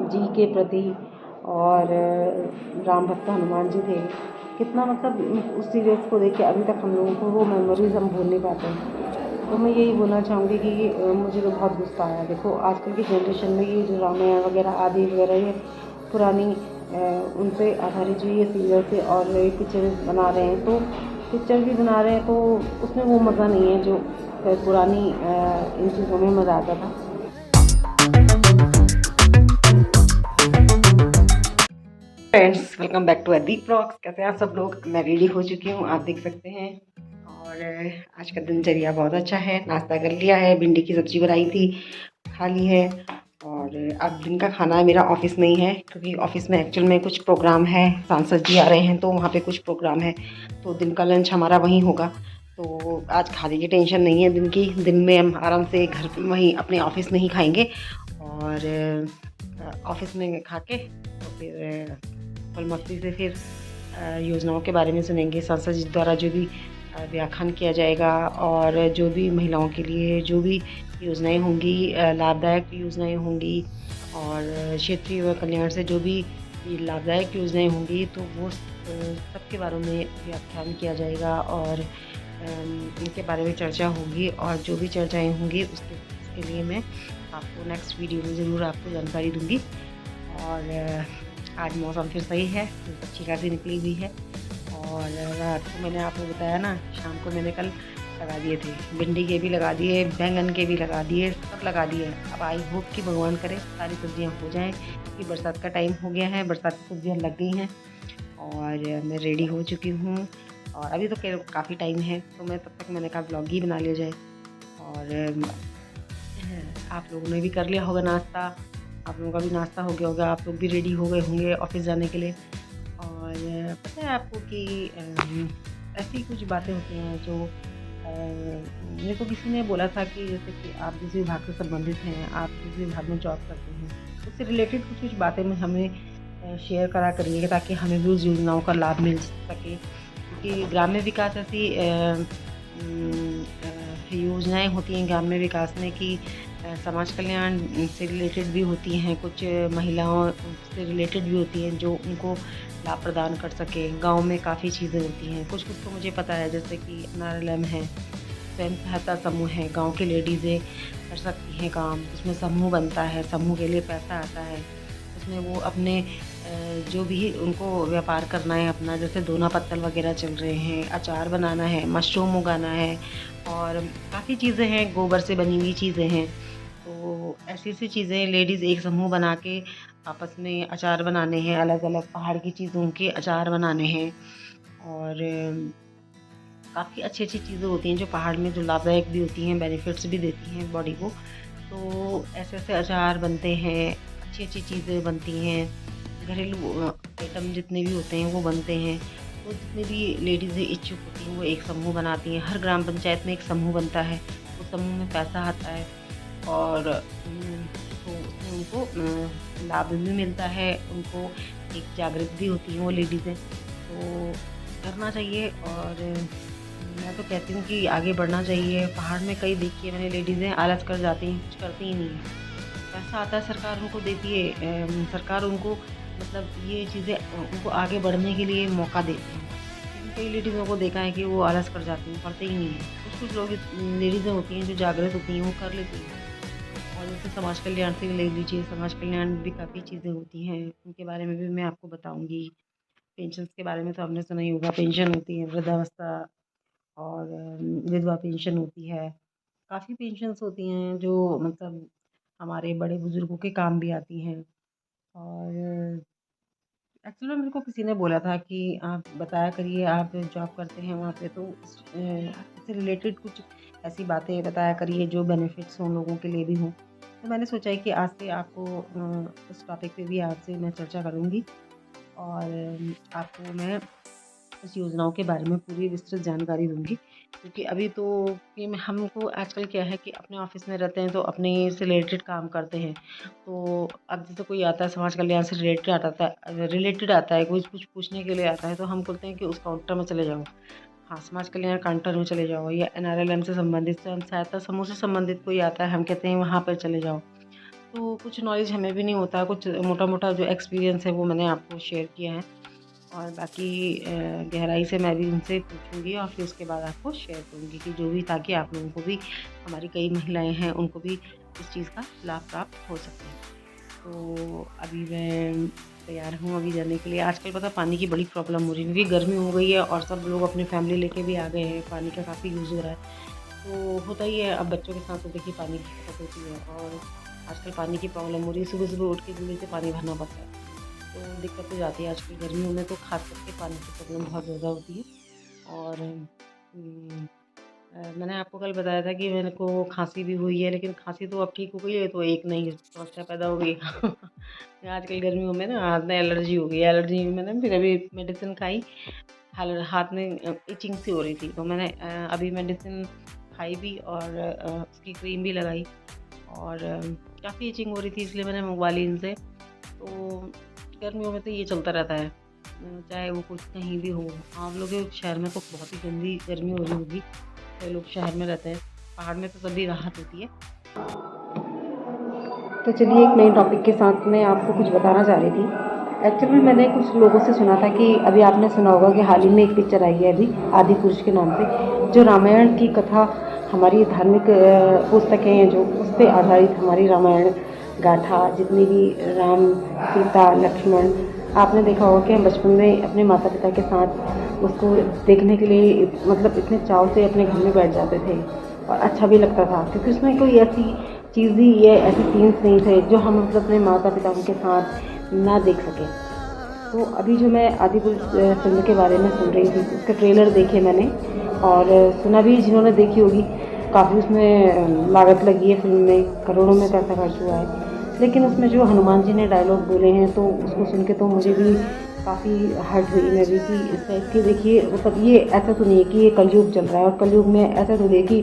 जी के प्रति और राम भक्त हनुमान जी थे। कितना मतलब उस सीरियल्स को देख के अभी तक हम लोगों को वो मेमोरीज़ हम भूल नहीं पाते हैं। तो मैं यही बोलना चाहूँगी कि मुझे तो बहुत गुस्सा आया। देखो आजकल की जनरेशन में ये जो रामायण वगैरह आदि वगैरह ये पुरानी उन पे आधारित जो ये सीरियल्स है और ये पिक्चर बना रहे हैं, तो पिक्चर भी बना रहे हैं तो उसमें वो मज़ा नहीं है जो पुरानी इन चीज़ों में मज़ा आता था। Friends, welcome back to Adeep blogs. कैसे हैं आप सब लोग? मैं रेडी हो चुकी हूँ, आप देख सकते हैं। और आज का दिनचर्या बहुत अच्छा है। नाश्ता कर लिया है, भिंडी की सब्जी बनाई थी, खा ली है। और अब दिन का खाना मेरा ऑफिस में ही है, क्योंकि ऑफिस में एक्चुअल में कुछ प्रोग्राम है, सांसद जी आ रहे हैं तो वहाँ पे कुछ प्रोग्राम है, तो दिन का लंच हमारा वहीं होगा। तो आज खाने की टेंशन नहीं है दिन की। दिन में हम आराम से घर पे वहीं अपने ऑफिस में ही खाएंगे और ऑफिस में खा के तो फिर फल मस्ती से फिर योजनाओं के बारे में सुनेंगे। सांसद जी द्वारा जो भी व्याख्यान किया जाएगा और जो भी महिलाओं के लिए जो भी योजनाएं होंगी, लाभदायक योजनाएं होंगी और क्षेत्रीय व कल्याण से जो भी लाभदायक योजनाएं होंगी, तो वो सबके बारे में व्याख्यान किया जाएगा और इनके बारे में चर्चा होगी। और जो भी चर्चाएं होंगी उसके लिए मैं आपको नेक्स्ट वीडियो में ज़रूर आपको जानकारी दूँगी। और आज मौसम फिर सही है, अच्छी खासी निकली हुई है। और रात को मैंने आपको बताया ना, शाम को मैंने कल लगा दिए थे, भिंडी के भी लगा दिए, बैंगन के भी लगा दिए, सब लगा दिए। अब आई होप कि भगवान करे सारी सब्जियां हो जाएं, कि बरसात का टाइम हो गया है, बरसात की सब्जियां लग गई हैं और मैं रेडी हो चुकी हूँ। और अभी तो काफ़ी टाइम है, तो मैं तब तक मैंने कहा ब्लॉग ही बना लिया जाए। और आप लोगों ने भी कर लिया होगा नाश्ता, आप लोगों का भी नाश्ता हो गया होगा, आप लोग भी रेडी हो गए होंगे ऑफिस जाने के लिए। और पता है आपको कि ऐसी कुछ बातें होती हैं जो मेरे को किसी ने बोला था कि जैसे कि आप जिस विभाग से संबंधित हैं, आप जिस विभाग में जॉब करते हैं, उससे रिलेटेड कुछ कुछ बातें में हमें शेयर करा करिएगा, ताकि हमें भी उस योजनाओं का लाभ मिल सके। क्योंकि ग्राम्य विकास ऐसी योजनाएं होती हैं ग्राम्य विकास में कि समाज कल्याण से रिलेटेड भी होती हैं, कुछ महिलाओं से रिलेटेड भी होती हैं जो उनको लाभ प्रदान कर सके। गांव में काफ़ी चीज़ें होती हैं, कुछ कुछ तो मुझे पता है, जैसे कि NRLM है, स्वयं सहायता समूह है, गांव की लेडीज़ें कर सकती हैं काम, उसमें समूह बनता है, समूह के लिए पैसा आता है, उसमें वो अपने जो भी उनको व्यापार करना है अपना, जैसे दोना पत्तल वगैरह चल रहे हैं, अचार बनाना है, मशरूम उगाना है और काफ़ी चीज़ें हैं, गोबर से बनी हुई चीज़ें हैं। तो ऐसी ऐसी चीज़ें लेडीज़ एक समूह बना के आपस में अचार बनाने हैं, अलग अलग पहाड़ की चीज़ों के अचार बनाने हैं। और काफ़ी अच्छी अच्छी चीज़ें होती हैं जो पहाड़ में जो लाभदायक भी होती हैं, बेनिफिट्स भी देती हैं बॉडी को। तो ऐसे ऐसे अचार बनते हैं, अच्छी अच्छी चीज़ें बनती हैं, घरेलू आइटम जितने भी होते हैं वो बनते हैं। तो जितनी भी लेडीज़ें इच्छुक होती हैं वो एक समूह बनाती हैं। हर ग्राम पंचायत में एक समूह बनता है, उस समूह में पैसा आता है और तो उसमें उनको लाभ भी मिलता है, उनको एक जागृत भी होती हैं वो लेडीज़ें। तो करना चाहिए। और मैं तो कहती हूँ कि आगे बढ़ना चाहिए। पहाड़ में कई देखिए मैंने लेडीज़ें आलस कर जाती हैं, कुछ करती ही नहीं है। पैसा आता है, सरकार उनको देती है, सरकार उनको मतलब ये चीज़ें उनको आगे बढ़ने के लिए मौका देती है। लेकिन कई लेडीज़ों को देखा है कि वो आलस कर जाती हैं, करते ही नहीं हैं। कुछ कुछ लोग लेडीज़ें होती हैं जो जागृत होती हैं, वो कर लेती हैं। और जैसे समाज कल्याण से भी ले लीजिए, समाज कल्याण में भी काफ़ी चीज़ें होती हैं, उनके बारे में भी मैं आपको बताऊँगी। पेंशन्स के बारे में तो आपने सुना ही होगा, पेंशन होती है वृद्धावस्था और विधवा पेंशन होती है। काफ़ी पेंशन्स होती हैं जो मतलब हमारे बड़े बुज़ुर्गों के काम भी आती हैं। और एक्चुअली मेरे को किसी ने बोला था कि आप बताया करिए, आप जॉब करते हैं वहाँ पे, तो इससे रिलेटेड कुछ ऐसी बातें बताया करिए जो बेनिफिट्स हों लोगों के लिए भी हों। तो मैंने सोचा है कि आज से आपको उस टॉपिक पे भी आपसे मैं चर्चा करूँगी और आपको मैं इस योजनाओं के बारे में पूरी विस्तृत जानकारी दूँगी। क्योंकि अभी तो ये मैं हमको आजकल क्या है कि अपने ऑफ़िस में रहते हैं तो अपने से रिलेटेड काम करते हैं। तो अब जैसे कोई आता है समाज कल्याण से रिलेटेड आता है, कोई कुछ पूछने के लिए आता है, तो हम बोलते हैं कि उस काउंटर में चले जाओ। हाँ, समाज कल्याण काउंटर में चले जाओ, या NRLM से संबंधित, स्वयं सहायता समूह से संबंधित कोई आता है, हम कहते हैं वहाँ पर चले जाओ। तो कुछ नॉलेज हमें भी नहीं होता, कुछ मोटा-मोटा जो एक्सपीरियंस है वो मैंने आपको शेयर किया है। और बाकी गहराई से मैं भी उनसे पूछूँगी और फिर उसके बाद आपको शेयर करूँगी कि जो भी, ताकि आप लोगों को भी, हमारी कई महिलाएँ हैं, उनको भी इस चीज़ का लाभ प्राप्त हो सके। तो अभी मैं तैयार हूँ अभी जाने के लिए। आजकल पता है पानी की बड़ी प्रॉब्लम हो रही है, क्योंकि गर्मी हो गई है और सब लोग अपनी फैमिली लेके भी आ गए हैं, पानी का काफ़ी यूज़ हो रहा है। तो होता ही है, अब बच्चों के साथ तो देखिए पानी की दिक्कत होती है और आजकल पानी की प्रॉब्लम हो रही है, सुबह-सुबह उठ के जल्दी से पानी भरना पड़ता है। तो दिक्कत हो जाती है आजकल गर्मियों में, तो ख़ास करके पानी की प्रॉब्लम बहुत ज़्यादा होती है। और मैंने आपको कल बताया था कि मेरे को खाँसी भी हुई है, लेकिन खाँसी तो अब ठीक हो गई है, तो एक नई समस्या पैदा हो गई। आजकल गर्मियों में ना हाथ में एलर्जी हो गई है। एलर्जी मैंने फिर अभी मेडिसिन खाई, हाथ में इचिंग सी हो रही थी, तो मैंने अभी मेडिसिन खाई भी और उसकी क्रीम भी लगाई और काफ़ी इचिंग हो रही थी, इसलिए मैंने मंगवा ली इनसे। तो गर्मियों में तो ये चलता रहता है, चाहे वो कुछ कहीं भी हो। आप लोगों के शहर में तो बहुत ही गंदी गर्मी हो रही होगी, कई लोग शहर में रहते हैं, पहाड़ में तो तभी राहत होती है। तो चलिए, एक नए टॉपिक के साथ मैं आपको कुछ बताना चाह रही थी। एक्चुअली मैंने कुछ लोगों से सुना था कि अभी आपने सुना होगा कि हाल ही में एक पिक्चर आई है अभी, आदि पुरुष के नाम से, जो रामायण की कथा, हमारी धार्मिक पुस्तकें हैं जो, उस पर आधारित हमारी रामायण गाथा, जितनी भी राम, सीता, लक्ष्मण, आपने देखा होगा कि हम बचपन में अपने माता पिता के साथ उसको देखने के लिए मतलब इतने चाव से अपने घर में बैठ जाते थे और अच्छा भी लगता था, क्योंकि उसमें कोई ऐसी चीज़ ही, ये ऐसे सीन्स नहीं थे जो हम मतलब अपने माता पिता के साथ ना देख सकें। तो अभी जो मैं आदि पुरुष फिल्म के बारे में सुन रही थी, उसके ट्रेलर देखे मैंने और सुना भी, जिन्होंने देखी होगी, काफ़ी उसमें लागत लगी है फिल्म में, करोड़ों में पैसा खर्च हुआ है। लेकिन उसमें जो हनुमान जी ने डायलॉग बोले हैं, तो उसको सुन के तो मुझे भी काफ़ी हर्ट हुई मैं भी, कि इस टाइप की, देखिए मतलब ये ऐसा तो नहीं है कि ये कलयुग चल रहा है, और कलयुग में ऐसा तो नहीं है कि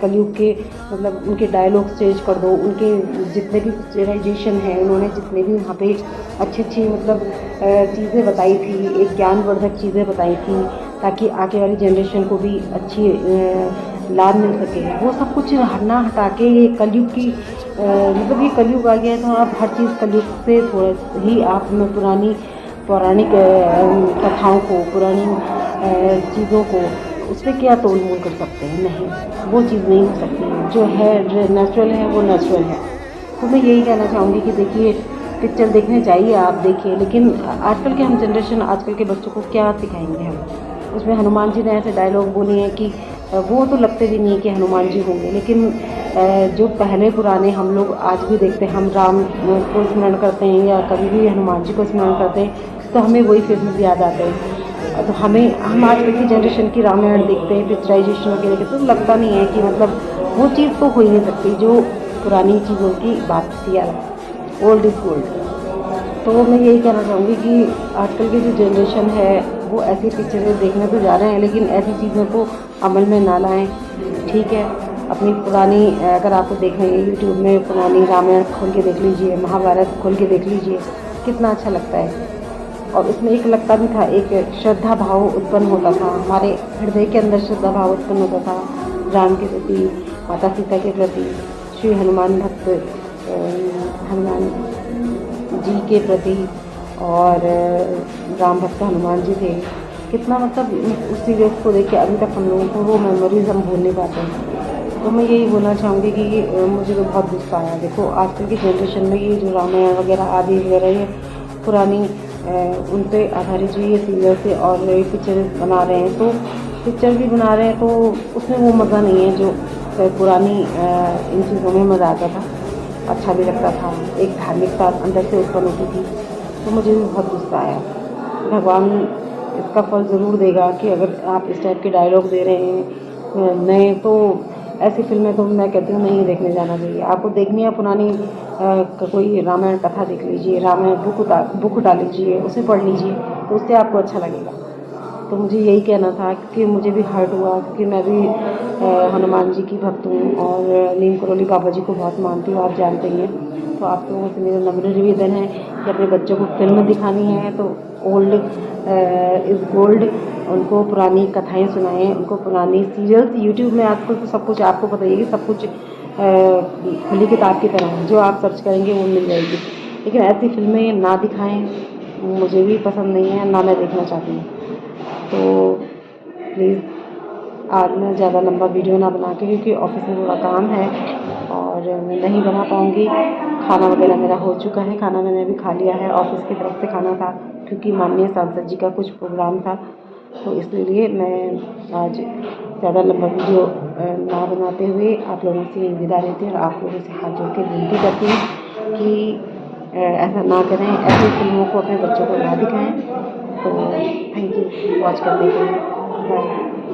कलयुग के मतलब उनके डायलॉग चेंज कर दो, उनके जितने भी पिक्चराइजेशन है, उन्होंने जितने भी वहाँ पे अच्छी अच्छी मतलब चीज़ें बताई थी, एक ज्ञानवर्धक चीज़ें बताई थी, ताकि आगे वाली जनरेशन को भी अच्छी लाभ मिल सके, वो सब कुछ ना हटा के ये कलयुग की मतलब ये कलयुग आ गया है, तो आप हर चीज़ कलयुग से थोड़ा ही आप पुरानी पौराणिक कथाओं को, पुरानी चीज़ों को, उससे क्या तोल मोल कर सकते हैं? नहीं, वो चीज़ नहीं हो सकती। जो है नेचुरल है, वो नेचुरल है। तो मैं यही कहना चाहूँगी कि देखिए, पिक्चर देखने जाइए, आप देखिए, लेकिन आजकल के हम जनरेशन, आजकल के बच्चों को क्या सिखाएंगे हम? उसमें हनुमान जी ने ऐसे डायलॉग बोले हैं कि वो तो लगते भी नहीं कि हनुमान जी होंगे, लेकिन जो पहले पुराने हम लोग आज भी देखते हैं, हम राम को स्मरण करते हैं या कभी भी हनुमान जी को स्मरण करते हैं, तो हमें वही फिल्म याद आते हैं। तो हम आजकल की जनरेशन की रामायण देखते हैं, पिक्चराइजेशन वगैरह, तो लगता नहीं है कि मतलब वो चीज़ तो हो ही नहीं सकती जो पुरानी चीज़ों की बात थी यार, ओल्ड इज़ गोल्ड। तो मैं यही कहना चाहूँगी कि आजकल की जो जनरेशन है, वो ऐसी पिक्चरें देखने तो जा रहे हैं, लेकिन ऐसी चीज़ों को अमल में ना लाएँ। ठीक है, अपनी पुरानी अगर आपको देखना है यूट्यूब में, पुरानी रामायण खोल के देख लीजिए, महाभारत खोल के देख लीजिए, कितना अच्छा लगता है। और उसमें एक लगता भी था, एक श्रद्धा भाव उत्पन्न होता था, हमारे हृदय के अंदर श्रद्धा भाव उत्पन्न होता था राम के प्रति, माता सीता के प्रति, श्री हनुमान भक्त हनुमान जी के प्रति, और राम भक्त हनुमान जी थे। कितना मतलब उस सीरियल्स को देख के अभी तक हम लोगों को वो मेमोरीज हम भूल नहीं पाते हैं। तो मैं यही बोलना चाहूँगी कि मुझे तो बहुत गुस्सा आया। देखो आजकल की जनरेशन में ये जो रामायण वगैरह आदि वगैरह ये पुरानी उन पे आधारित जो ये सीरियल से और ये पिक्चर बना रहे हैं, तो पिक्चर भी बना रहे हैं, तो उसमें वो मज़ा नहीं है जो पुरानी इन चीज़ों में मज़ा आता था, अच्छा भी लगता था, एक धार्मिकता अंदर से उत्पन्न होती थी। तो मुझे भी बहुत गुस्सा आया। भगवान इसका फल ज़रूर देगा कि अगर आप इस टाइप के डायलॉग दे रहे हैं नए, तो ऐसी फिल्में तो मैं कहती हूँ नहीं देखने जाना चाहिए। आपको देखनी है पुरानी कोई रामायण कथा देख लीजिए, रामायण बुक उठा लीजिए, उसे पढ़ लीजिए, तो उससे आपको अच्छा लगेगा। तो मुझे यही कहना था, क्योंकि मुझे भी हर्ट हुआ, क्योंकि मैं भी हनुमान जी की भक्त हूँ और नीम करोली बाबा जी को बहुत मानती हूँ, आप जानते ही हैं। तो आप लोगों से मेरा नम्र निवेदन है कि अपने बच्चों को फिल्म दिखानी है तो ओल्ड इज़ गोल्ड, उनको पुरानी कथाएं सुनाएं, उनको पुरानी सीरियल्स। यूट्यूब में आजकल तो सब कुछ आपको पता ही है कि सब कुछ खुली किताब की तरह जो आप सर्च करेंगे वो मिल जाएगी। लेकिन ऐसी फ़िल्में ना दिखाएँ, मुझे भी पसंद नहीं है, ना मैं देखना चाहती हूँ। तो प्लीज़ आज मैं ज़्यादा लंबा वीडियो ना बना के, क्योंकि ऑफ़िस में थोड़ा काम है और मैं नहीं बना पाऊँगी। खाना वगैरह मेरा हो चुका है, खाना मैंने अभी खा लिया है, ऑफ़िस की तरफ से खाना था, क्योंकि माननीय सांसद जी का कुछ प्रोग्राम था, तो इसलिए मैं आज ज़्यादा लंबा वीडियो ना बनाते हुए आप लोगों से विदा लेती हूँ और आप लोगों से हाथ जोड़ के विनती करती हूँ कि ऐसा ना करें, ऐसी फ़िल्मों को अपने बच्चों को ना दिखाएँ। तो थैंक यू वॉच करने के लिए। बाय।